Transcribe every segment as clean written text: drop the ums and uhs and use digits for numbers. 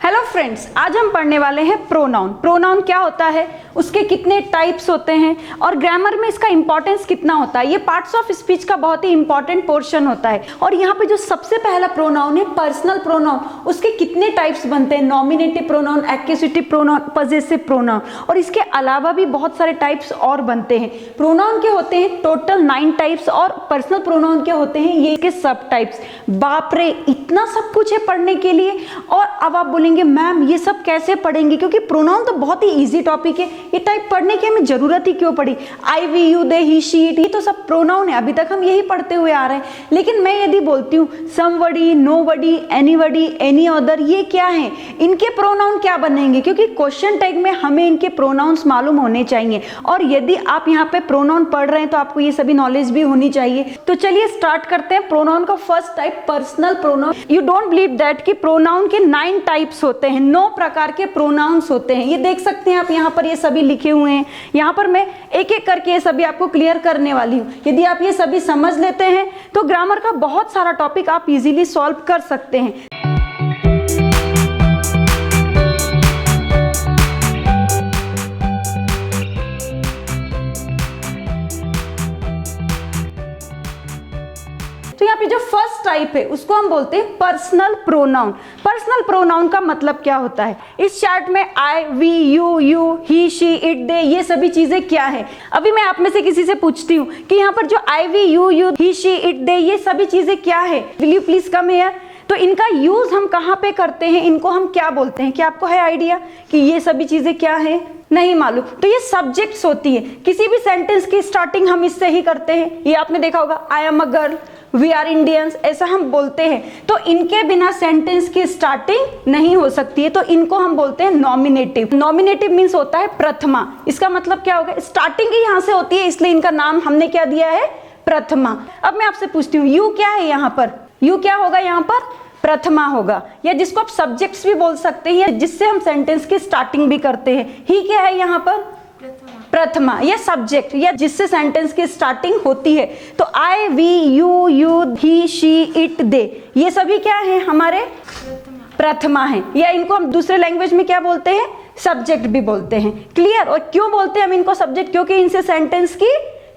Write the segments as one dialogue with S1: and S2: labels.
S1: Hello friends, आज हम पढ़ने वाले हैं प्रोनाउन। प्रोनाउन क्या होता है, उसके कितने टाइप्स होते हैं और ग्रामर में इसका इंपॉर्टेंस कितना होता है। ये पार्ट्स ऑफ स्पीच का बहुत ही इंपॉर्टेंट पोर्शन होता है। और यहाँ पे जो सबसे पहला प्रोनाउन है पर्सनल प्रोनाउन, उसके कितने टाइप्स बनते हैं, nominative pronoun, accusative pronoun, possessive pronoun, और इसके अलावा भी बहुत सारे टाइप्स और बनते हैं। प्रोनाउन के होते हैं टोटल 9 टाइप्स और पर्सनल प्रोनाउन के होते हैं ये के सब टाइप्स। बाप रे, इतना सब कुछ है पढ़ने के लिए। और अब आप बोलेंगे मैम ये सब कैसे पढ़ेंगे, क्योंकि प्रोनाउन तो बहुत ही इजी टॉपिक है, ये टाइप पढ़ने की हमें जरूरत ही क्यों पड़ी। I, we, you, they, he, she, it, ये तो सब प्रोनाउन है, अभी तक हम यही पढ़ते हुए आ रहे हैं। लेकिन मैं यदि बोलती हूँ somebody, nobody, anybody, any other, ये क्या है, इनके प्रोनाउन क्या बनेंगे, क्योंकि क्वेश्चन टैग में हमें इनके प्रोनाउंस मालूम होने चाहिए। और यदि आप यहाँ पे प्रोनाउन पढ़ रहे हैं तो आपको ये सभी नॉलेज भी होनी चाहिए। तो चलिए स्टार्ट करते हैं। प्रोनाउन का first type personal pronoun. You don't believe that कि प्रोनाउन के 9 टाइप्स होते हैं, 9 प्रकार के प्रोनाउंस होते हैं। ये देख सकते हैं आप यहाँ पर, ये सभी लिखे हुए हैं। यहाँ पर मैं एक एक करके ये सभी आपको क्लियर करने वाली हूँ। यदि आप ये सभी समझ लेते हैं तो ग्रामर का बहुत सारा टॉपिक आप इजीली सॉल्व कर सकते हैं। तो यहाँ पे जो फर्स्ट टाइप है उसको हम बोलते हैं पर्सनल प्रोनाउन। पर्सनल प्रोनाउन का मतलब क्या होता है, इस चार्ट में I, we, you, he, she, it, they, ये सभी चीजें क्या है। अभी मैं आप में से किसी से पूछती हूँ कि यहाँ पर जो I, we, you, he, she, it, they, ये सभी चीजें क्या है, will you please come here. तो इनका यूज हम कहाँ पे करते हैं, इनको हम क्या बोलते हैं, क्या आपको है आइडिया कि ये सभी चीजें क्या है? नहीं मालूम। तो ये सब्जेक्ट्स होती है। किसी भी सेंटेंस की स्टार्टिंग हम इससे ही करते हैं। ये आपने देखा होगा, I am a girl, we are Indians, ऐसा हम बोलते हैं। तो इनके बिना सेंटेंस की स्टार्टिंग नहीं हो सकती है, तो इनको हम बोलते हैं नॉमिनेटिव। नॉमिनेटिव मीन्स होता है प्रथमा। इसका मतलब क्या होगा, स्टार्टिंग ही यहाँ से होती है, इसलिए इनका नाम हमने क्या दिया है, प्रथमा। अब मैं आपसे पूछती हूँ यू क्या है, यहाँ पर यू क्या होगा, यहाँ पर प्रथमा होगा, या जिसको आप सब्जेक्ट्स भी बोल सकते हैं, जिससे हम सेंटेंस की स्टार्टिंग भी करते हैं। ही क्या है यहाँ पर, प्रथमा, ये सब्जेक्ट या जिससे सेंटेंस की स्टार्टिंग होती है। तो I, we, you, he, she, it, they, ये सभी क्या है, हमारे प्रथमा है, या इनको हम दूसरे लैंग्वेज में क्या बोलते हैं, सब्जेक्ट भी बोलते हैं। क्लियर। और क्यों बोलते हैं हम इनको सब्जेक्ट, क्योंकि इनसे सेंटेंस की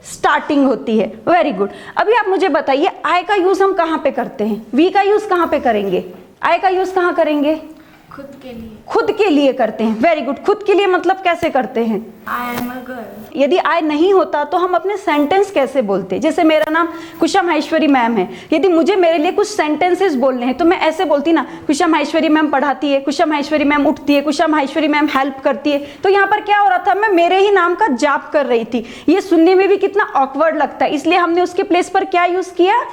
S1: स्टार्टिंग होती है। Very good. अभी आप मुझे बताइए आई का यूज हम कहाँ पे करते हैं, वी का यूज कहाँ पे करेंगे, आई का यूज कहाँ करेंगे,
S2: खुद के लिए।
S1: खुद के लिए करते हैं। Very good. खुद के लिए मतलब कैसे करते हैं,
S2: आई एम अ गर्ल।
S1: यदि आई नहीं होता तो हम अपने सेंटेंस कैसे बोलते, जैसे मेरा नाम कुशम माहेश्वरी मैम है, यदि मुझे मेरे लिए कुछ सेंटेंसेस बोलने हैं तो मैं ऐसे बोलती ना, कुशम माहेश्वरी मैम पढ़ाती है, कुशम माहेश्वरी मैम उठती है, कुशम माहेश्वरी मैम हेल्प करती है। तो यहाँ पर क्या हो रहा था, मैं मेरे ही नाम का जाप कर रही थी। ये सुनने में भी कितना ऑकवर्ड लगता है, इसलिए हमने उसके प्लेस पर क्या यूज किया,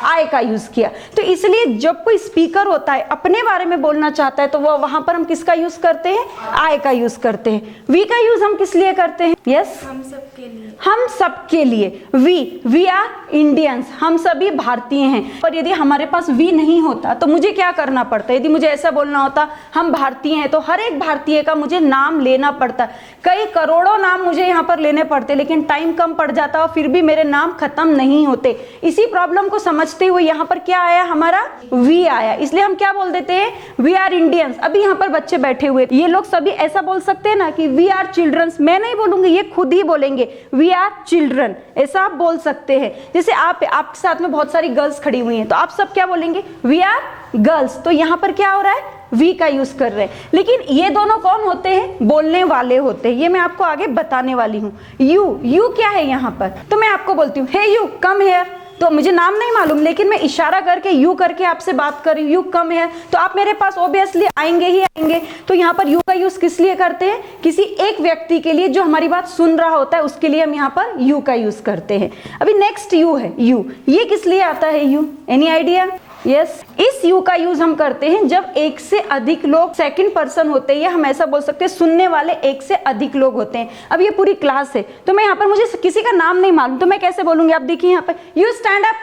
S1: आई का यूज किया। तो इसलिए जब कोई स्पीकर होता है अपने बारे में बोलना चाहता है तो वो वहां पर हम किसका यूज करते हैं, आई का यूज करते हैं। वी का यूज हम किस लिए करते हैं, यस,
S2: हम सबके लिए।
S1: हम सबके लिए। वी आर इंडियंस, हम सभी भारतीय हैं। और यदि हमारे पास वी नहीं होता तो मुझे क्या करना पड़ता, यदि मुझे ऐसा बोलना होता हम भारतीय हैं, तो हर एक भारतीय का मुझे नाम लेना पड़ता, कई करोड़ों नाम मुझे यहाँ पर लेने पड़ते, लेकिन टाइम कम पड़ जाता और फिर भी मेरे नाम खत्म नहीं होते। इसी प्रॉब्लम को समझते हुए यहाँ पर क्या आया, हमारा वी आया, इसलिए हम क्या बोल देते हैं, वी आर इंडियंस। अभी यहाँ पर बच्चे बैठे हुए, ये लोग सभी ऐसा बोल सकते हैं ना कि वी आर चिल्ड्रंस। मैं नहीं बोलूंगी, ये खुद ही बोलेंगे वी आर चिल्ड्रन, ऐसा आप बोल सकते हैं। जैसे आपके साथ में बहुत सारी गर्ल्स खड़ी हुई हैं तो आप सब क्या बोलेंगे, वी आर गर्ल्स। तो यहाँ पर क्या हो रहा है, वी का यूज कर रहे हैं। लेकिन ये दोनों कौन होते हैं, बोलने वाले होते हैं। ये मैं आपको आगे बताने वाली हूँ। यू क्या है यहाँ पर, तो मैं आपको बोलती हूँ हे यू कम हेयर, तो मुझे नाम नहीं मालूम लेकिन मैं इशारा करके यू करके आपसे बात कर रही हूँ, यू कम है, तो आप मेरे पास ऑब्वियसली आएंगे ही आएंगे। तो यहाँ पर यू का यूज किस लिए करते हैं, किसी एक व्यक्ति के लिए जो हमारी बात सुन रहा होता है उसके लिए हम यहाँ पर यू का यूज करते हैं। अभी नेक्स्ट यू है, यू, ये किस लिए आता है यू, एनी आइडिया, यस। इस यू का यूज हम करते हैं जब एक से अधिक लोग सेकंड पर्सन होते हैं, या हम ऐसा बोल सकते हैं सुनने वाले एक से अधिक लोग होते हैं। अब ये पूरी क्लास है तो मैं यहाँ पर मुझे किसी का नाम नहीं मालूम तो मैं कैसे बोलूंगी, आप देखिए यहाँ पर यू स्टैंड अप,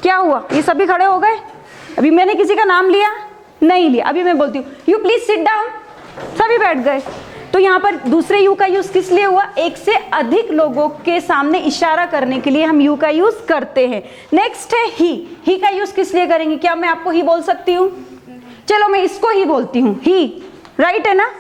S1: क्या हुआ, ये सभी खड़े हो गए। अभी मैंने किसी का नाम लिया नहीं लिया, अभी मैं बोलती हूँ यू प्लीज सिट डाउन, सभी बैठ गए। तो यहाँ पर दूसरे यू का यूज किस लिए हुआ, एक से अधिक लोगों के सामने इशारा करने के लिए हम यू का यूज करते हैं। नेक्स्ट है ही का यूज किस लिए करेंगे, क्या मैं आपको ही बोल सकती हूँ, चलो मैं इसको ही बोलती हूँ ही, राइट है ना,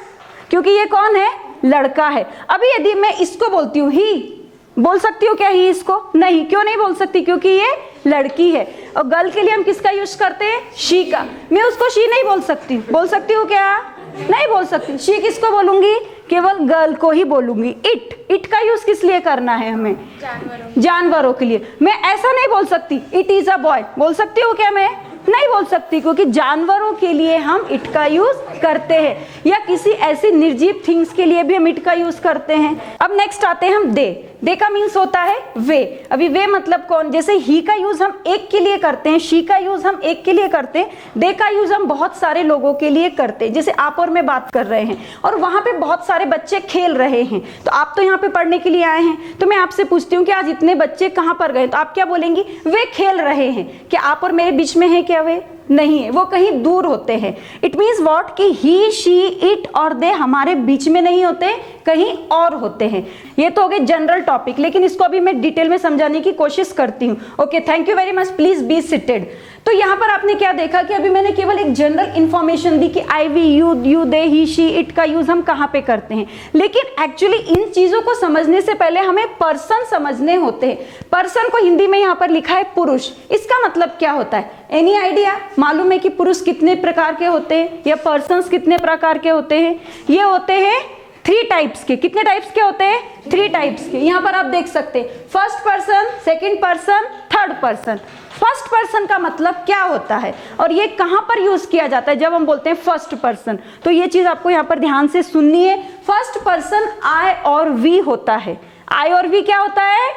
S1: क्योंकि ये कौन है, लड़का है। अभी यदि मैं इसको बोलती हूँ ही, बोल सकती हूँ क्या ही इसको? नहीं, क्यों नहीं बोल सकती? क्योंकि ये लड़की है। और गर्ल के लिए हम किसका यूज करते हैं, शी का। मैं उसको शी नहीं बोल सकती, बोल सकती हूँ क्या? नहीं बोल सकती। शी किसको बोलूंगी? केवल गर्ल को ही बोलूंगी। इट का यूज किस लिए करना है हमें? जानवरों के लिए। मैं ऐसा नहीं बोल सकती इट इज अ बॉय, बोल सकती हूँ क्या मैं? नहीं बोल सकती, क्योंकि जानवरों के लिए हम इट का यूज करते हैं, या किसी ऐसी निर्जीव थिंग्स के लिए भी हम इट का यूज करते हैं। अब नेक्स्ट आते हैं हम दे का मीन्स होता है वे। अभी वे मतलब कौन? जैसे ही का यूज हम एक के लिए करते हैं, शी का यूज हम एक के लिए करते हैं, दे का यूज हम बहुत सारे लोगों के लिए करते हैं। जैसे आप और मैं बात कर रहे हैं और वहां पे बहुत सारे बच्चे खेल रहे हैं, तो आप तो यहाँ पे पढ़ने के लिए आए हैं, तो मैं आपसे पूछती हूँ कि आज इतने बच्चे कहाँ पर गए? तो आप क्या बोलेंगी? वे खेल रहे हैं। क्या आप और मेरे बीच में है क्या वे? नहीं है, वो कहीं दूर होते हैं। इट मीन्स व्हाट कि ही, शी, इट और दे हमारे बीच में नहीं होते, कहीं और होते हैं। ये तो हो गए जनरल टॉपिक, लेकिन इसको अभी मैं डिटेल में समझाने की कोशिश करती हूँ। Okay, thank you very much, please be seated. तो यहाँ पर आपने क्या देखा कि अभी मैंने केवल एक जनरल इंफॉर्मेशन दी कि I, we, you, they, he, she, it का यूज हम कहाँ पे करते हैं, लेकिन एक्चुअली इन चीजों को समझने से पहले हमें पर्सन समझने होते हैं। पर्सन को हिंदी में यहाँ पर लिखा है पुरुष। इसका मतलब क्या होता है? Any idea? मालूम है कि पुरुष कितने प्रकार के होते हैं या पर्सन्स कितने प्रकार के होते हैं? ये होते हैं 3 टाइप्स के। कितने टाइप्स के होते हैं? 3 टाइप्स के। यहाँ पर आप देख सकते हैं first person, second person, third person. First person का मतलब क्या होता है और ये कहां पर यूज किया जाता है जब हम बोलते हैं फर्स्ट पर्सन? तो ये चीज आपको यहाँ पर ध्यान से सुननी है। फर्स्ट पर्सन आई और वी होता है। आई और वी क्या होता है?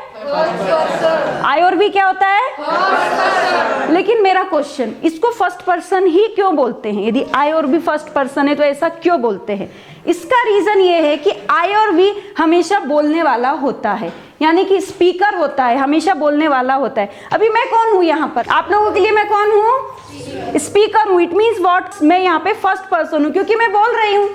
S1: आई और वी क्या होता है? लेकिन मेरा क्वेश्चन, इसको फर्स्ट पर्सन ही क्यों बोलते हैं? यदि आई और वी फर्स्ट पर्सन है तो ऐसा क्यों बोलते हैं? इसका रीजन ये है कि आई और वी हमेशा बोलने वाला होता है, यानी कि स्पीकर होता है, हमेशा बोलने वाला होता है। अभी मैं कौन हूं यहाँ पर? आप लोगों के लिए मैं कौन हूं? स्पीकर हूं। It means what? मैं यहाँ पे फर्स्ट पर्सन हूं क्योंकि मैं बोल रही हूं,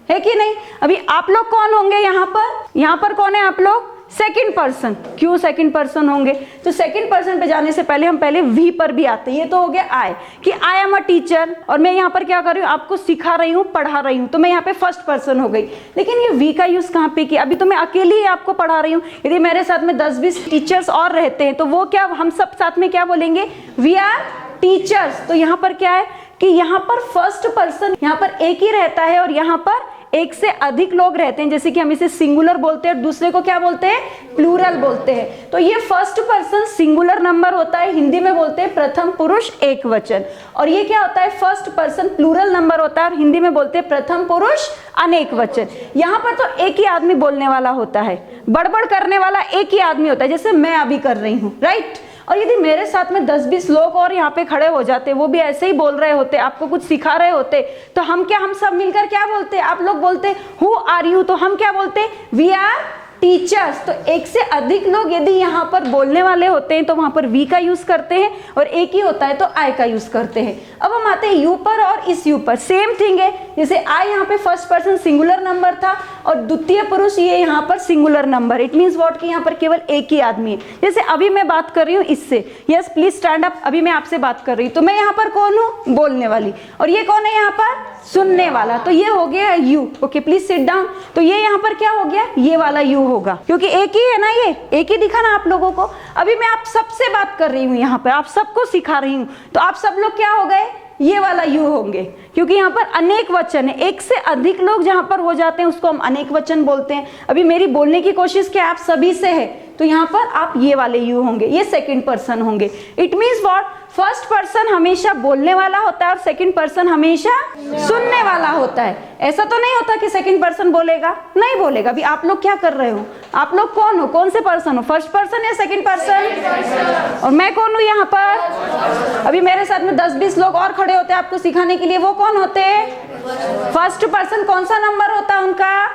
S1: है कि नहीं? अभी आप लोग कौन होंगे यहाँ पर? यहाँ पर कौन है आप लोग? Second person. क्यों सेकंड पर्सन होंगे? तो सेकंड पर्सन पे जाने से पहले हम पहले वी पर भी आते हैं। ये तो हो गया आई, कि आई एम अ टीचर और मैं यहाँ पर क्या कर रही हूँ? आपको सिखा रही हूँ, पढ़ा रही हूँ, तो मैं यहाँ पे फर्स्ट पर्सन हो गई। लेकिन ये वी का यूज कहाँ पे किया? अभी तो मैं अकेली ही आपको पढ़ा रही हूँ। यदि मेरे साथ में 10-20 टीचर्स और रहते हैं तो वो क्या, हम सब साथ में क्या बोलेंगे? We are teachers. तो यहाँ पर क्या है कि यहाँ पर फर्स्ट पर्सन यहाँ पर एक ही रहता है और यहाँ पर एक से अधिक लोग रहते हैं, जैसे कि हम इसे सिंगुलर बोलते हैं और दूसरे को क्या बोलते हैं? प्लूरल बोलते हैं। तो ये फर्स्ट पर्सन सिंगुलर नंबर होता है, हिंदी में बोलते हैं प्रथम पुरुष एक वचन। और ये क्या होता है? फर्स्ट पर्सन प्लूरल नंबर होता है और हिंदी में बोलते हैं प्रथम पुरुष अनेक वचन। यहाँ पर तो एक ही आदमी बोलने वाला होता है, बड़बड़ करने वाला एक ही आदमी होता है, जैसे मैं अभी कर रही हूँ, राइट? और यदि मेरे साथ में 10-20 लोग और यहाँ पे खड़े हो जाते, वो भी ऐसे ही बोल रहे होते, आपको कुछ सिखा रहे होते, तो हम सब मिलकर क्या बोलते? आप लोग बोलते हु आर यू, तो हम क्या बोलते? We are teachers. तो एक से अधिक लोग यदि यहाँ पर बोलने वाले होते हैं तो वहां पर वी का यूज करते हैं, और एक ही होता है तो आई का यूज करते हैं। अब हम आते हैं यू पर, और इस यू पर सेम थिंग है। जैसे आई यहाँ पे फर्स्ट पर्सन सिंगुलर नंबर था और द्वितीय पुरुष ये यहाँ पर singular number. It means what कि यहाँ पर केवल एक ही आदमी है। जैसे अभी मैं बात कर रही हूँ इससे, यस प्लीज स्टैंड अप। अभी मैं आपसे बात कर रही हूँ तो मैं यहाँ पर कौन हूँ? बोलने वाली। और ये कौन है यहाँ पर? सुनने वाला। तो ये हो गया you. Okay please sit down. तो ये यहाँ पर क्या हो गया? ये वाला यू होगा, क्योंकि एक ही है ना, ये एक ही दिखा ना आप लोगों को। अभी मैं आप सबसे बात कर रही हूँ, यहाँ पर आप सबको सिखा रही हूँ, तो आप सब लोग क्या हो गए? ये वाला यू होंगे, क्योंकि यहाँ पर अनेक वचन है। एक से अधिक लोग जहाँ पर हो जाते हैं उसको हम अनेक वचन बोलते हैं। अभी मेरी बोलने की कोशिश क्या आप सभी से है, तो यहाँ पर आप ये वाले यू होंगे, ये सेकंड पर्सन होंगे। It means what? First person हमेशा बोलने वाला होता है और सेकंड पर्सन हमेशा सुनने वाला होता है। ऐसा तो नहीं होता कि सेकंड पर्सन बोलेगा, नहीं बोलेगा। अभी आप लोग क्या कर रहे हो? आप लोग कौन हो? कौन से पर्सन हो? फर्स्ट पर्सन या सेकंड पर्सन? और मैं कौन हूँ यहाँ पर? अभी मेरे साथ में 10-20 लोग और खड़े होते हैं आपको सिखाने के लिए, वो कौन होते हैं? फर्स्ट पर्सन कौन सा नंबर होता है उनका?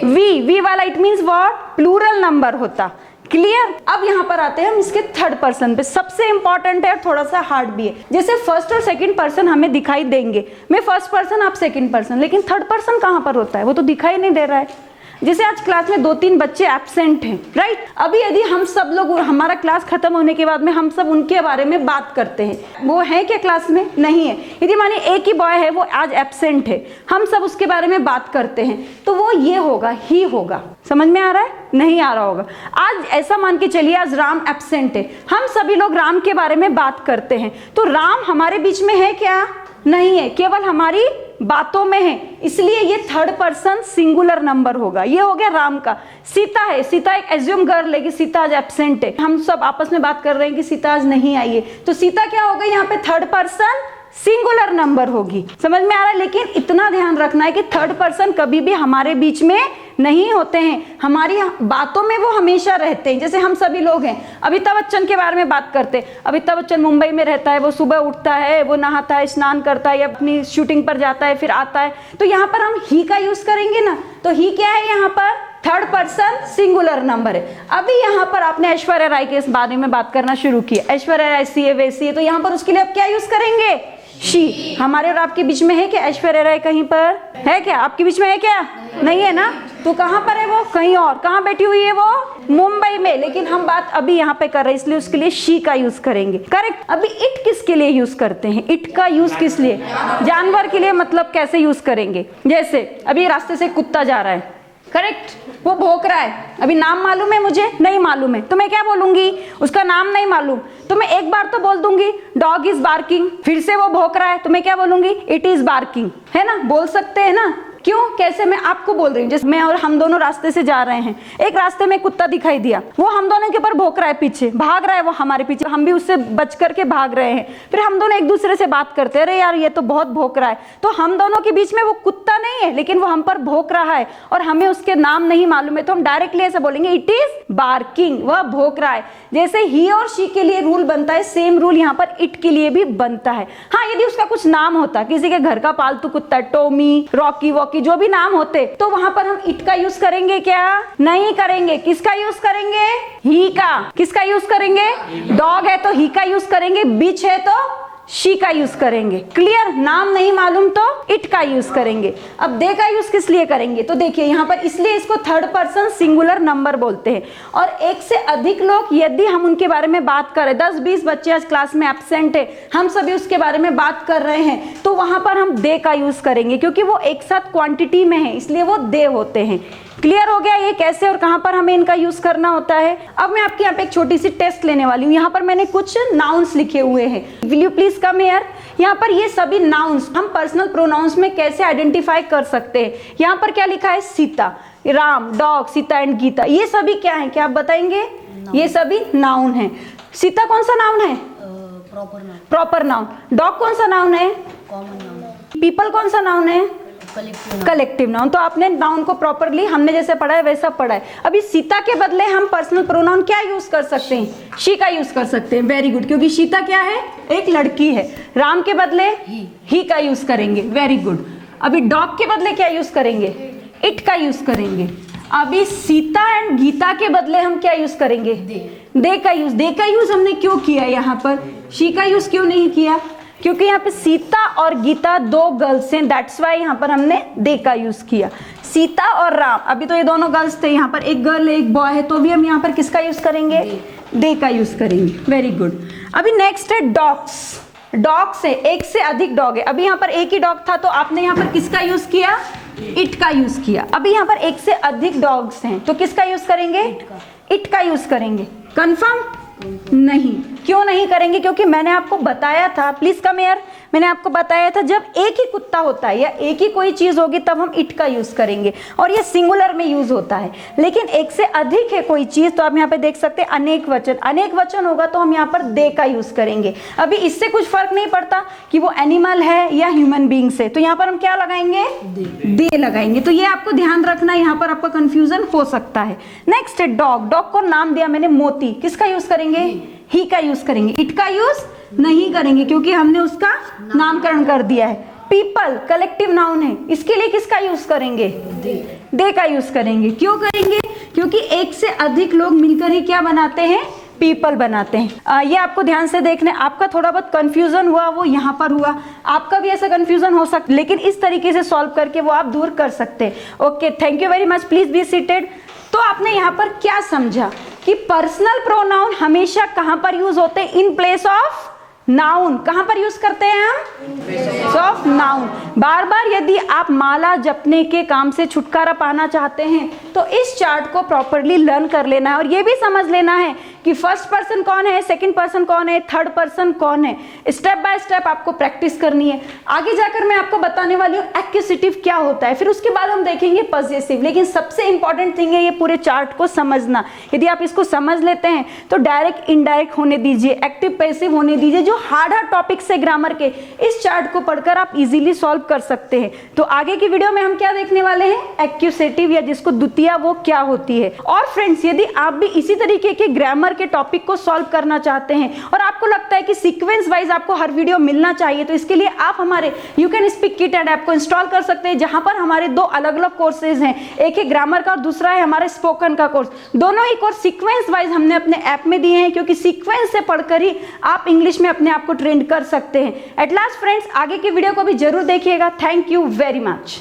S1: वी वाला। It means what? Plural number होता। क्लियर? अब यहाँ पर आते हैं हम इसके थर्ड पर्सन पे। सबसे इंपॉर्टेंट है और थोड़ा सा हार्ड भी है। जैसे फर्स्ट और सेकंड पर्सन हमें दिखाई देंगे, मैं फर्स्ट पर्सन आप सेकंड पर्सन, लेकिन थर्ड पर्सन कहाँ पर होता है? वो तो दिखाई नहीं दे रहा है। जैसे आज क्लास में 2-3 बच्चे एब्सेंट हैं, राइट। अभी यदि हम सब लोग, हमारा क्लास खत्म होने के बाद में हम सब उनके बारे में बात करते हैं, वो है क्या क्लास में? नहीं है। यदि माने एक ही बॉय है, वो आज एब्सेंट है, हम सब उसके बारे में बात करते हैं, तो वो ये होगा, ही होगा। समझ में आ रहा है? नहीं आ रहा होगा। आज ऐसा मान के चलिए आज राम एब्सेंट है, हम सभी लोग राम के बारे में बात करते हैं, तो राम हमारे बीच में है क्या? नहीं है, केवल हमारी बातों में है, इसलिए ये थर्ड पर्सन सिंगुलर नंबर होगा। ये हो गया राम का। सीता है, सीता एक एज्यूम गर्ल है कि सीता आज एब्सेंट है, हम सब आपस में बात कर रहे हैं कि सीता आज नहीं आई है, तो सीता क्या होगा यहाँ पे? थर्ड पर्सन सिंगुलर नंबर होगी। समझ में आ रहा है? लेकिन इतना ध्यान रखना है कि थर्ड पर्सन कभी भी हमारे बीच में नहीं होते हैं, हमारी बातों में वो हमेशा रहते हैं। जैसे हम सभी लोग हैं, अमिताभ बच्चन के बारे में बात करते हैं, अमिताभ बच्चन मुंबई में रहता है, वो सुबह उठता है, वो नहाता है, स्नान करता है, या अपनी शूटिंग पर जाता है, फिर आता है, तो यहाँ पर हम ही का यूज करेंगे ना, तो ही क्या है यहाँ पर? थर्ड पर्सन सिंगुलर नंबर है। अभी यहाँ पर आपने ऐश्वर्या राय के इस बारे में बात करना शुरू किया, ऐश्वर्या राय ऐसी है वैसी है, तो यहाँ पर उसके लिए आप क्या यूज करेंगे? शी। हमारे और आपके बीच में है क्या ऐश्वर्या राय? कहीं पर है क्या? आपके बीच में है क्या? नहीं है ना, तो कहाँ पर है वो? कहीं और। कहाँ बैठी हुई है वो? मुंबई में। लेकिन हम बात अभी यहाँ पे कर रहे हैं, इसलिए उसके लिए शी का यूज करेंगे। करेक्ट। अभी इट किसके लिए यूज करते हैं? इट का यूज किस लिए? जानवर के लिए। मतलब कैसे यूज करेंगे? जैसे अभी रास्ते से कुत्ता जा रहा है, करेक्ट, वो भौंक रहा है, अभी नाम मालूम है मुझे? नहीं मालूम है, तो मैं क्या बोलूंगी? उसका नाम नहीं मालूम, तो मैं एक बार तो बोल दूंगी डॉग इज बार्किंग। फिर से वो भौंक रहा है, तो मैं क्या बोलूंगी? इट इज बार्किंग, है ना? बोल सकते हैं ना। क्यों? कैसे? मैं आपको बोल रही हूँ, जैसे मैं और हम दोनों रास्ते से जा रहे हैं, एक रास्ते में कुत्ता दिखाई दिया, वो हम दोनों के ऊपर भौंक रहा है, पीछे भाग रहा है, वो हमारे पीछे, हम भी उससे बच करके भाग रहे हैं, फिर हम दोनों एक दूसरे से बात करते हैं, अरे यार ये तो बहुत भौंक रहा है, तो हम दोनों के बीच में वो कुत्ता नहीं है, लेकिन वो हम पर भौंक रहा है और हमें उसके नाम नहीं मालूम है, तो हम डायरेक्टली ऐसे बोलेंगे इट इज बार्किंग, वह भौंक रहा है। जैसे ही और शी के लिए रूल बनता है, सेम रूल यहाँ पर इट के लिए भी बनता है। हाँ, यदि उसका कुछ नाम होता, किसी के घर का पालतू कुत्ता, टॉमी, रॉकी वॉकी, जो भी नाम होते, तो वहां पर हम इट का यूज करेंगे क्या? नहीं करेंगे। किसका यूज करेंगे? ही का। किसका यूज करेंगे? डॉग है तो ही का यूज करेंगे, बिच है तो शी का यूज करेंगे। क्लियर? नाम नहीं मालूम तो इट का यूज करेंगे। अब दे का यूज किस लिए करेंगे? तो देखिए यहाँ पर इसलिए इसको थर्ड पर्सन सिंगुलर नंबर बोलते हैं। और एक से अधिक लोग यदि हम उनके बारे में बात करें, 10-20 बच्चे आज क्लास में एब्सेंट है, हम सभी उसके बारे में बात कर रहे हैं, तो वहां पर हम दे का यूज करेंगे, क्योंकि वो एक साथ क्वांटिटी में है, इसलिए वो दे होते हैं। क्लियर हो गया ये कैसे और कहां पर हमें इनका यूज करना होता है? अब मैं आपके यहाँ पे एक छोटी सी टेस्ट लेने वाली हूँ। यहाँ पर मैंने कुछ नाउन्स लिखे हुए हैं, will you please come here. यहाँ पर ये सभी नाउन्स हम पर्सनल प्रोनाउंस में कैसे आइडेंटिफाई कर सकते हैं? यहाँ पर क्या लिखा है? सीता, राम, डॉग, सीता एंड गीता, ये सभी क्या है? क्या आप बताएंगे? ये सभी नाउन है। सीता कौन सा नाउन है? Proper noun. डॉग कौन सा नाउन है?
S2: Common noun.
S1: पीपल कौन सा नाउन है? Collective noun. तो आपने नाउन को प्रॉपरली हमने जैसे पढ़ा है वैसा पढ़ा है। अभी सीता के बदले हम पर्सनल प्रोनाउन क्या यूज कर सकते हैं? शी का यूज कर सकते हैं। वेरी गुड, क्योंकि सीता क्या है? एक लड़की है। राम के बदले ही का यूज करेंगे। Very good. अभी डॉग के बदले क्या यूज करेंगे? इट का यूज करेंगे। अभी सीता एंड गीता के बदले हम क्या यूज करेंगे? दे का यूज। दे का यूज हमने क्यों किया यहाँ पर? शी का यूज क्यों नहीं किया? क्योंकि यहाँ पे सीता और गीता दो गर्ल्स हैं, दैट्स वाई यहाँ पर हमने दे का यूज किया। सीता और राम, अभी तो ये दोनों गर्ल्स थे, यहाँ पर एक गर्ल है एक बॉय है, तो भी हम यहाँ पर किसका यूज करेंगे? दे का यूज करेंगे। Very good. अभी नेक्स्ट है डॉग्स। डॉग्स है, एक से अधिक डॉग है। अभी यहाँ पर एक ही डॉग था, तो आपने यहाँ पर किसका यूज किया? इट का यूज किया। अभी यहाँ पर एक से अधिक डॉग्स हैं, तो किसका यूज करेंगे? इट का यूज करेंगे। कंफर्म? नहीं। क्यों नहीं करेंगे? क्योंकि मैंने आपको बताया था, प्लीज कम हियर, मैंने आपको बताया था जब एक ही कुत्ता होता है या एक ही कोई चीज होगी तब हम इट का यूज करेंगे, और ये सिंगुलर में यूज होता है। लेकिन एक से अधिक है कोई चीज, तो आप यहाँ पे देख सकते हैं अनेक वचन। अनेक वचन होगा तो हम यहाँ पर दे का यूज करेंगे। अभी इससे कुछ फर्क नहीं पड़ता कि वो एनिमल है या ह्यूमन बींग्स है, तो यहाँ पर हम क्या लगाएंगे? दे लगाएंगे। तो ये आपको ध्यान रखना, यहाँ पर आपका कंफ्यूजन हो सकता है। नेक्स्ट है डॉग। डॉग को नाम दिया मैंने मोती, किसका यूज करेंगे? ही का यूज करेंगे। इट का यूज नहीं करेंगे, क्योंकि हमने उसका नामकरण कर दिया है। पीपल कलेक्टिव नाउन है, इसके लिए किसका यूज करेंगे? दे का यूज करेंगे। क्यों करेंगे? क्योंकि एक से अधिक लोग मिलकर ही क्या बनाते हैं? पीपल बनाते हैं। ये आपको ध्यान से देखना, आपका थोड़ा बहुत कंफ्यूजन हुआ वो यहाँ पर हुआ, आपका भी ऐसा कंफ्यूजन हो सकता, लेकिन इस तरीके से सॉल्व करके वो आप दूर कर सकते हैं। Okay, thank you very much, please be seated. तो आपने यहाँ पर क्या समझा कि पर्सनल प्रोनाउन हमेशा कहाँ पर यूज होते हैं? In place of noun. कहां पर यूज करते हैं हम? Of noun. बार बार यदि आप माला जपने के काम से छुटकारा पाना चाहते हैं तो इस चार्ट को प्रॉपरली लर्न कर लेना है और ये भी समझ लेना है कि फर्स्ट पर्सन कौन है, सेकंड पर्सन कौन है, थर्ड पर्सन कौन है। स्टेप बाय स्टेप आपको प्रैक्टिस करनी है। आगे जाकर मैं आपको बताने वाली हूँ एक्यूसेटिव क्या होता है, फिर उसके बाद हम देखेंगे पजेसिव। लेकिन सबसे इंपॉर्टेंट थिंग है ये पूरे चार्ट को समझना। यदि आप इसको समझ लेते हैं तो डायरेक्ट इनडायरेक्ट होने दीजिए, एक्टिव पैसिव होने दीजिए, जो हार्ड टॉपिक्स है ग्रामर के, इस चार्ट को पढ़कर आप इजीली सॉल्व कर सकते हैं। तो आगे की वीडियो में हम क्या देखने वाले हैं? एक्यूसेटिव या जिसको द्वितीय, वो क्या होती है। और फ्रेंड्स, यदि आप भी इसी तरीके के ग्रामर के टॉपिक को सॉल्व करना चाहते हैं और आपको लगता है कि सीक्वेंस वाइज आपको हर वीडियो मिलना चाहिए, तो इसके लिए आप हमारे you can speak kit and app को इंस्टॉल कर सकते हैं, जहां पर हमारे दो अलग अलग कोर्सेज हैं, एक है ग्रामर का और दूसरा है हमारे स्पोकन का कोर्स। दोनों ही कोर्स सीक्वेंस वाइज हमने अपने ऐप में दिए हैं, क्योंकि सीक्वेंस से पढ़कर ही आप इंग्लिश में अपने आप को ट्रेंड कर सकते हैं। एट लास्ट फ्रेंड्स, आगे की वीडियो को भी जरूर देखिएगा। Thank you very much.